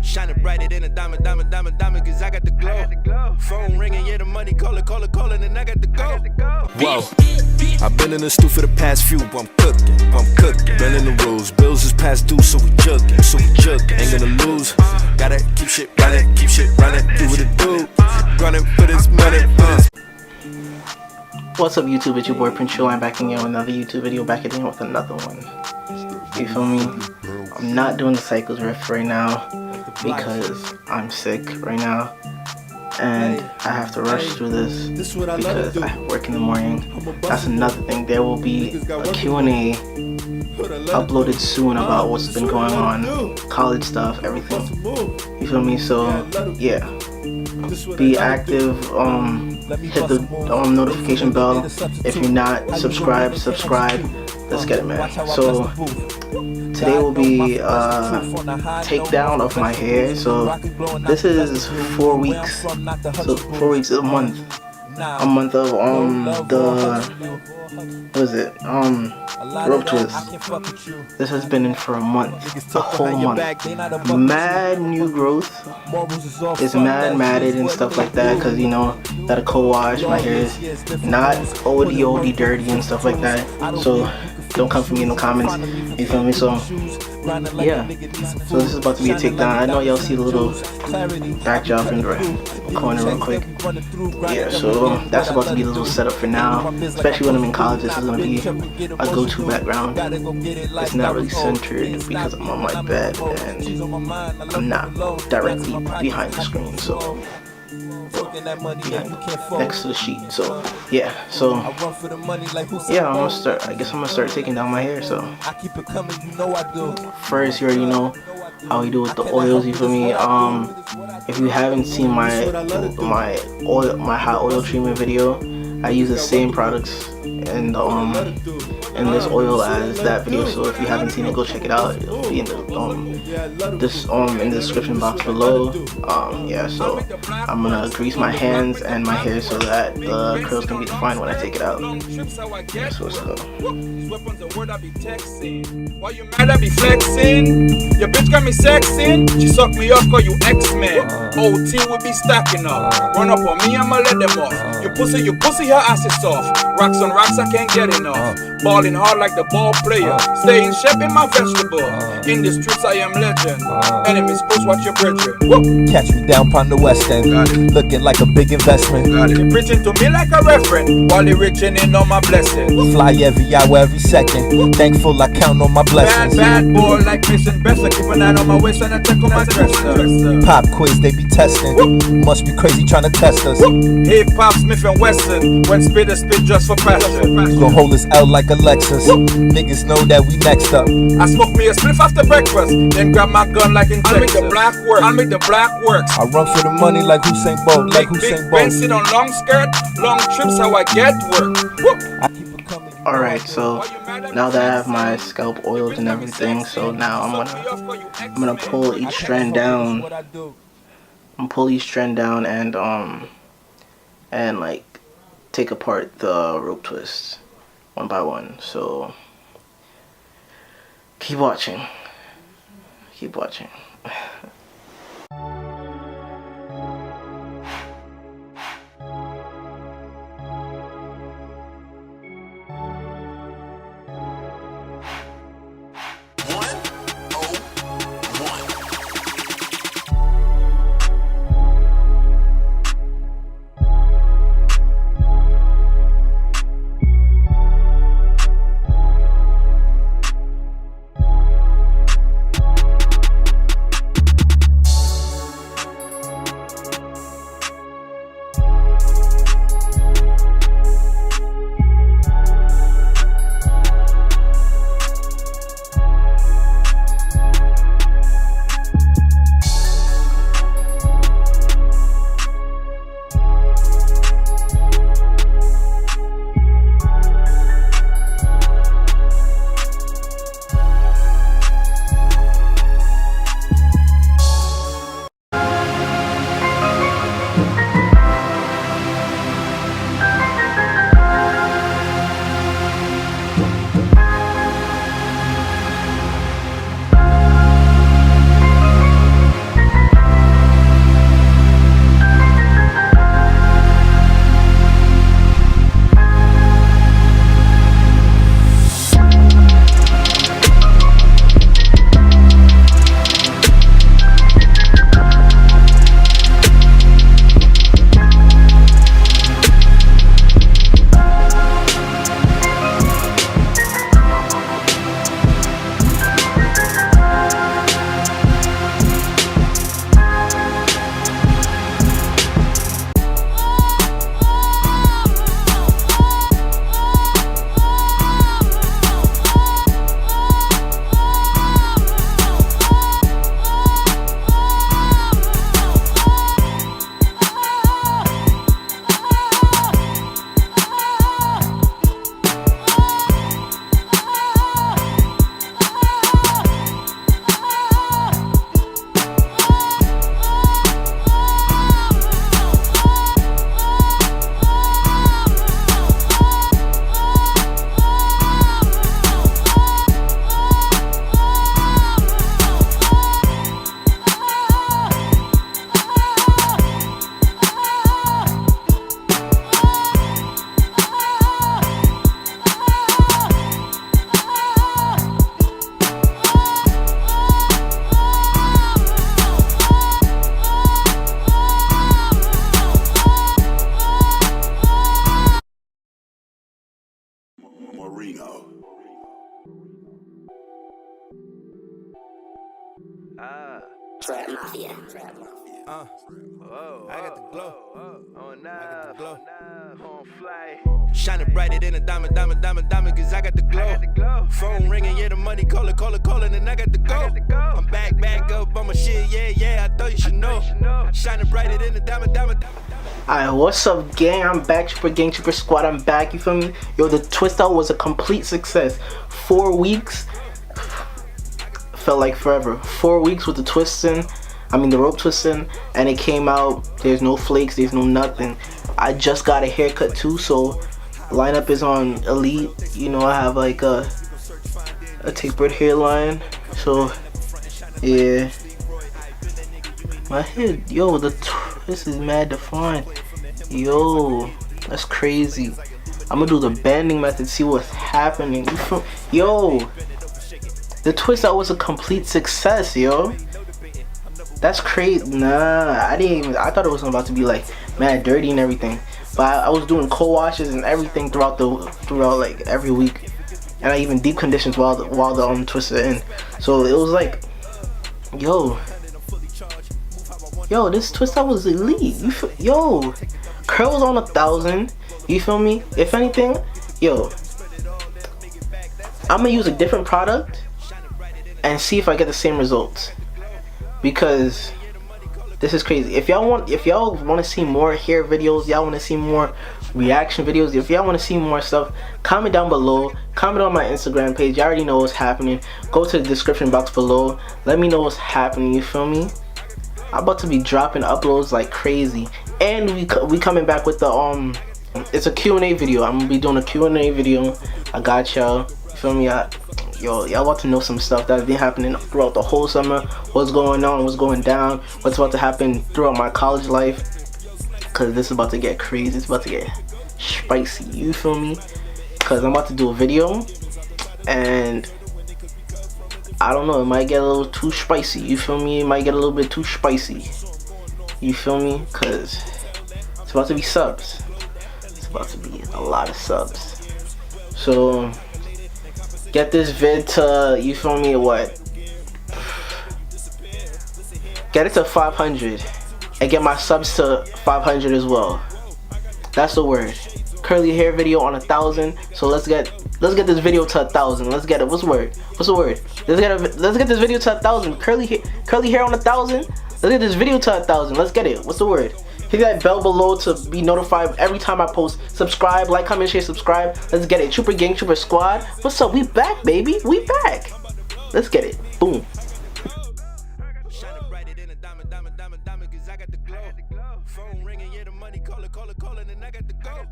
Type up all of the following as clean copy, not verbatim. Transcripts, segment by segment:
Shining brighter than a diamond, diamond, diamond, diamond, cause I got the glow. Phone ringing, yeah, the money calling, and I got the go. Whoa, I've been in the stew for the past few, I'm cooking. Been in the rules, bills is past due, so we jugging. Ain't gonna lose, gotta keep shit running, do what it do. Running for this money, What's up YouTube, it's your boy Prince Show. I'm back again with another YouTube video, back again with another one. You feel me? I'm not doing the Cycles riff right now because I'm sick right now and I have to rush through this because I work in the morning. That's another thing. There will be a Q&A uploaded soon about what's been going on, college stuff, everything. You feel me? So yeah, be active, hit the notification bell. If you're not subscribed, subscribe. Let's get it, man. So today will be takedown of my hair. So this is 4 weeks. So 4 weeks, a month of rope twist. This has been in for a month, a whole month. Mad new growth. It's mad matted and stuff like that, because you know that a co-wash. My hair is not oldie dirty and stuff like that. So don't come for me in the comments. You feel me? So yeah, so this is about to be a takedown. I know y'all see the little backdrop in the corner real quick. Yeah, so that's about to be a little setup for now, especially when I'm in college. This is going to be a go-to background. It's not really centered because I'm on my bed and I'm not directly behind the screen, so next to the sheet. So yeah, I'm gonna start. I guess I'm gonna start taking down my hair. So first, you already know how we do with the oils. You feel me? If you haven't seen my hot oil treatment video, I use the same products in this oil as that video. So if you haven't seen it, go check it out. It'll be in the in the description box below. Yeah, so I'm gonna grease my hands and my hair so that the curls can be defined when I take it out. Yeah, so let's go. Why you mad? I be flexing. Your bitch got me sexing. She suck me up cause you X-Men. Whole team will be stacking up. Run up on me, I'ma let them off. You pussy, her ass is soft. Rocks on rocks, I can't get enough. Balling hard like the ball player. Stay in shape in my vegetable. In the streets I am legend. Enemies post, watch your brethren. Catch me down on the west end, looking like a big investment. You preaching to me like a reverend, while they reaching in on my blessings. Fly every hour, every second. Thankful I count on my blessings. Bad boy like Mason Bester. Keep an eye on my waist and I check on my dresser. Pop quiz, they be testing. Must be crazy trying to test us. Hip hop, Smith and Wesson. When spit a spit just for passion. Gon' hold us out like a Lexus. Niggas know that we next up. I smoke me a spliff after breakfast, then grab my gun like in Texas. I'll make the black works. I run for the money like Usain Bolt, Ben sit on long skirt, long trips, how I get work. Alright, so now that I have my scalp oiled and everything, so now I'm gonna pull each strand down. And like take apart the rope twists one by one. So keep watching. Trap Mafia. I got the glow. I got the glow. Shining brighter than a diamond, diamond, diamond, diamond, cause I got the glow. Phone ringing, yeah, the money calling, and I got the go. I'm back up on my shit, yeah, I thought you should know. Shining brighter than a diamond, diamond, diamond. Alright, what's up, gang? I'm back, Trooper Gang, Trooper Squad. I'm back, you feel me? Yo, the twist out was a complete success. 4 weeks felt like forever. 4 weeks with the twisting, the rope twisting, and it came out. There's no flakes, there's no nothing. I just got a haircut too, so lineup is on elite. You know, I have like a tapered hairline, so yeah. My head, yo, this is mad defined. Yo, that's crazy. I'm gonna do the banding method, see what's happening. Yo, the twist out was a complete success, yo. That's crazy. Nah, I thought it was about to be like mad dirty and everything. But I was doing co-washes and everything throughout like every week, and I even deep conditions while the twisted in. So it was like, yo, this twist out was elite. Yo, curls on 1,000. You feel me? If anything, yo, I'm gonna use a different product and see if I get the same results, because this is crazy. If y'all want to see more hair videos, y'all want to see more reaction videos, if y'all want to see more stuff, comment down below. Comment on my Instagram page. You already know what's happening. Go to the description box below. Let me know what's happening. You feel me? I'm about to be dropping uploads like crazy, and we coming back with the it's a Q&A video. I'm gonna be doing a Q&A video. I got y'all. You feel me? Y'all about to know some stuff that's been happening throughout the whole summer. What's going on? What's going down? What's about to happen throughout my college life? Cause this is about to get crazy. It's about to get spicy. You feel me? Cause I'm about to do a video, and I don't know, it might get a little too spicy. You feel me? It might get a little bit too spicy. You feel me? Cause it's about to be subs. It's about to be a lot of subs. So get this vid to, you feel me, what? Get it to 500 and get my subs to 500 as well. That's the word. Curly hair video on 1,000. So let's get this video to 1,000. Let's get it. What's the word? What's the word? Let's get this video to 1,000. Curly hair on 1,000. Let's get this video to 1,000. Let's get it. What's the word? Hit that bell below to be notified every time I post. Subscribe, like, comment, share, subscribe. Let's get it. Trooper Gang, Trooper Squad. What's up? We back, baby. We back. Let's get it. Boom. Phone ringing, yeah, the money calling, and I got the go.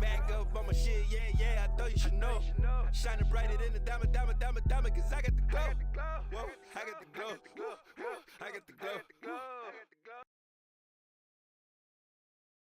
Back up on my shit, yeah, I thought you should know. Shining brighter than a diamond, cause I got the glow. Whoa, I got the glow. I got the glow.